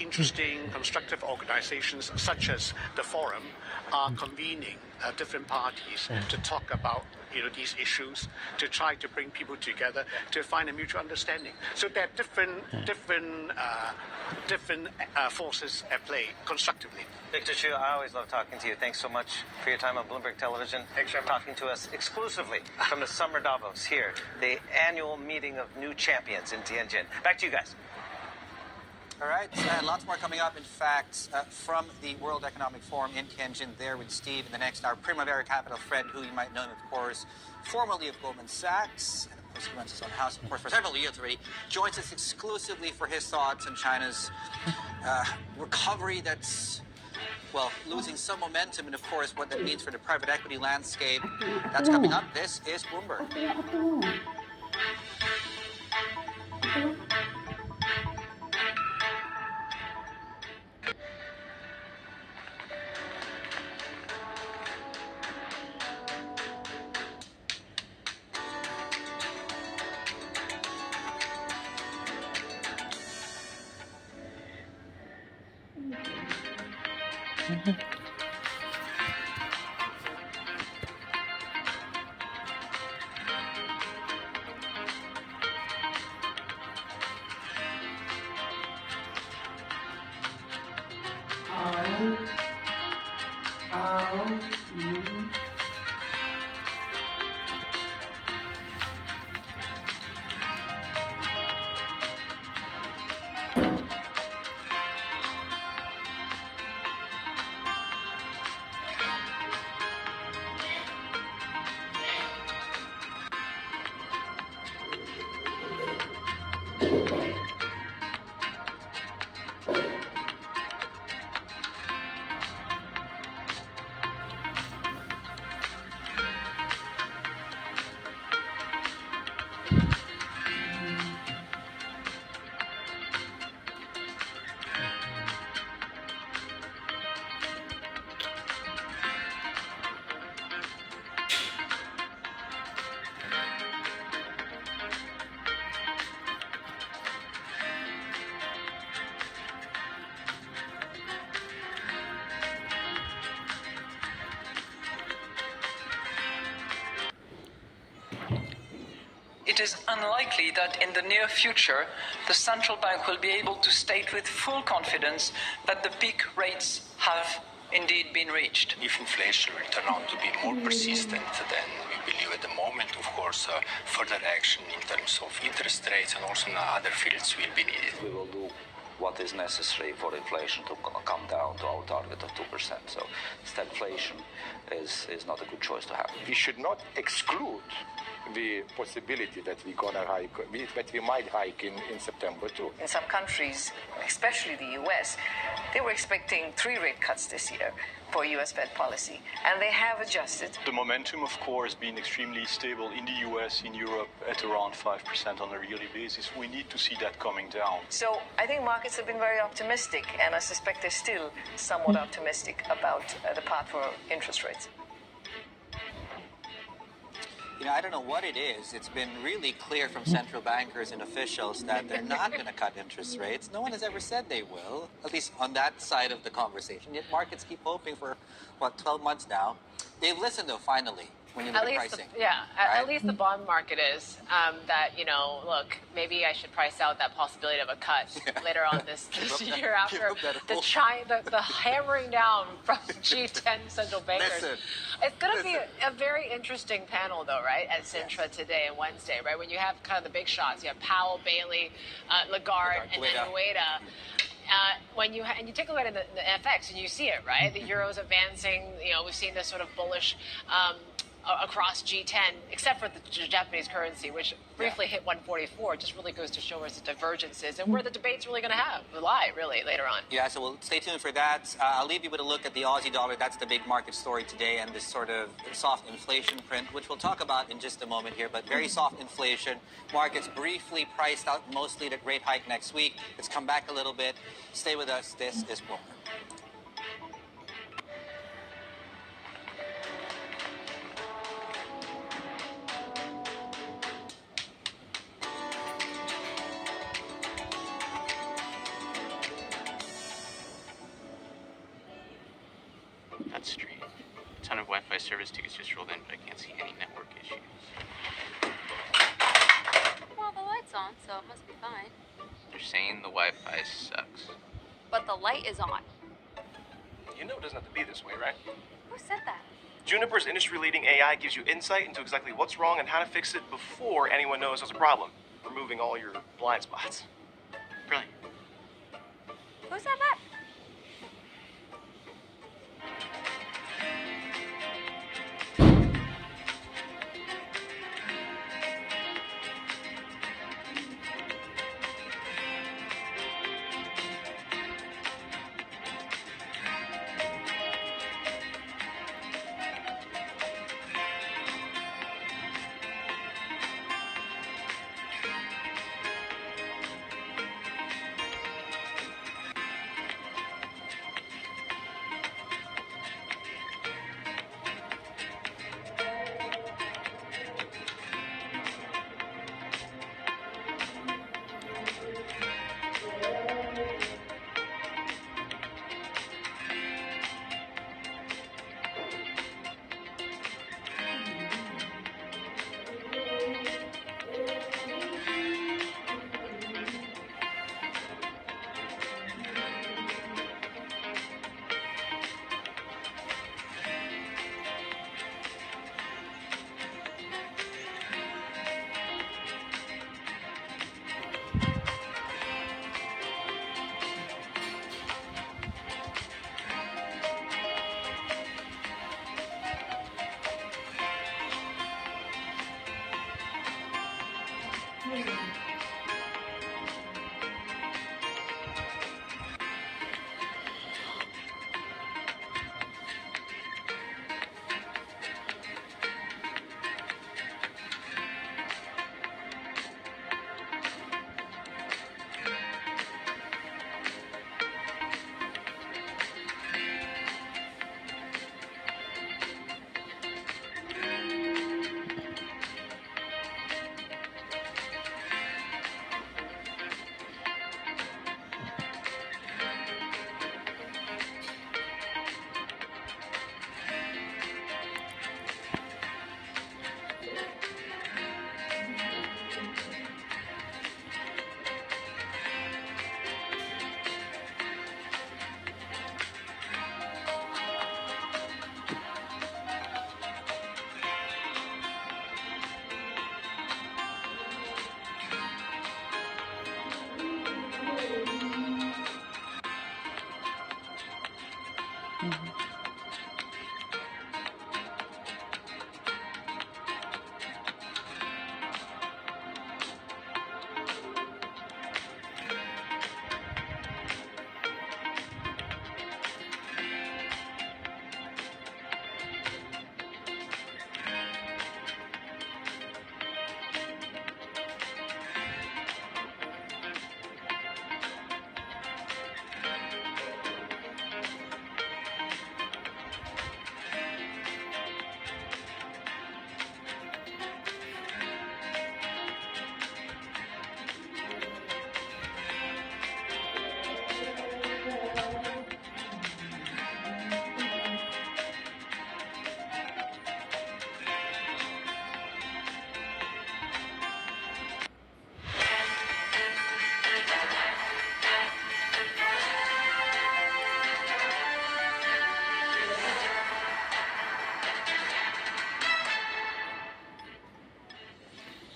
interesting, constructive organizations such as the Forum are convening different parties to talk about these issues, to try to bring people together to find a mutual understanding. So there are different forces at play constructively. Victor Chu, I always love talking to you. Thanks so much for your time on Bloomberg Television. Thanks very much. Talking to us exclusively from the Summer Davos here, the annual meeting of new champions in Tianjin. Back to you guys. All right, and lots more coming up. In fact, from the World Economic Forum in Tianjin, there with Steve in the next hour. Primavera Capital Fred, who you might know, of course, formerly of Goldman Sachs, and of course he runs his own house, of course, for several years already, joins us exclusively for his thoughts on China's recovery that's, well, losing some momentum, and of course what that means for the private equity landscape. That's coming up. This is Bloomberg. It is unlikely that in the near future, the central bank will be able to state with full confidence that the peak rates have indeed been reached. If inflation will turn out to be more persistent than we believe at the moment, of course, further action in terms of interest rates and also in other fields will be needed. We will do what is necessary for inflation to come down to our target of 2%. So stagflation is not a good choice to have. We should not exclude the possibility that we're gonna hike, that we might hike in September too. In some countries, especially the US, they were expecting 3 rate cuts this year for US Fed policy, and they have adjusted. The momentum, of course, being extremely stable in the US, in Europe, at around 5% on a yearly basis. We need to see that coming down. So I think markets have been very optimistic, and I suspect they're still somewhat optimistic about the path for interest rates. You know, I don't know what it is. It's been really clear from central bankers and officials that they're not going to cut interest rates. No one has ever said they will, at least on that side of the conversation. Yet markets keep hoping for, 12 months now. They've listened, though, finally, when you look at pricing. At least the bond market is that, look, maybe I should price out that possibility of a cut later on this year after the hammering down from G10 central bankers. Listen. It's going to be a very interesting panel, though, right, at Sintra today and Wednesday, right? When you have kind of the big shots, you have Powell, Bailey, Lagarde, and then Ueda. When you take a look at the FX and you see it, right? The euro's advancing. We've seen this sort of bullish across G10, except for the Japanese currency, which briefly hit 144. It just really goes to show where the divergence is and where the debate's really going to lie, really, later on. Yeah, so we'll stay tuned for that. I'll leave you with a look at the Aussie dollar. That's the big market story today, and this sort of soft inflation print, which we'll talk about in just a moment here, but very soft inflation. Markets briefly priced out mostly that rate hike next week. It's come back a little bit. Stay with us. This is Bloomberg. Hut Street. A ton of Wi-Fi service tickets just rolled in, but I can't see any network issues. Well, the light's on, so it must be fine. They're saying the Wi-Fi sucks. But the light is on. You know it doesn't have to be this way, right? Who said that? Juniper's industry-leading AI gives you insight into exactly what's wrong and how to fix it before anyone knows there's a problem, removing all your blind spots. Brilliant. Who said that?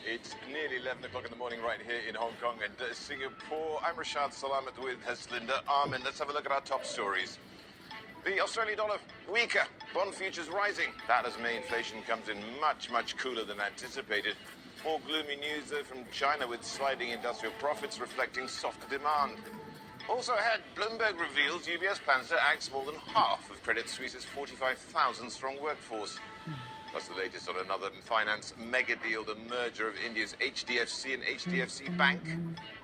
It's nearly 11 o'clock in the morning right here in Hong Kong and Singapore. I'm Rashad Salamat with Linda Armin. Let's have a look at our top stories. The Australian dollar weaker, bond futures rising. That as May inflation comes in much, much cooler than anticipated. More gloomy news though from China with sliding industrial profits reflecting softer demand. Also ahead, Bloomberg reveals UBS plans to axe more than half of Credit Suisse's 45,000 strong workforce. Plus the latest on another finance mega deal, the merger of India's HDFC and HDFC Bank,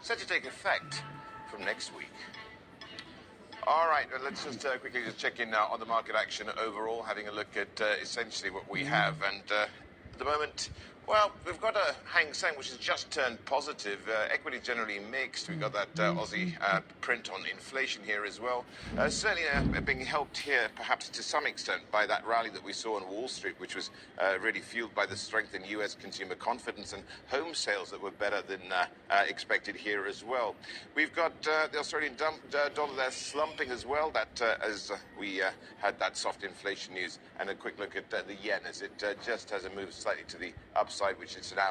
set to take effect from next week. All right, let's just quickly check in on the market action overall, having a look at essentially what we have. And at the moment, Well, we've got a Hang Seng which has just turned positive. Equity generally mixed. We've got that Aussie print on inflation here as well. Certainly being helped here, perhaps to some extent, by that rally that we saw on Wall Street, which was really fueled by the strength in U.S. consumer confidence and home sales that were better than expected here as well. We've got the Australian dollar there slumping as well. That as we had that soft inflation news, and a quick look at the yen as it just has a move slightly to the upside, which is now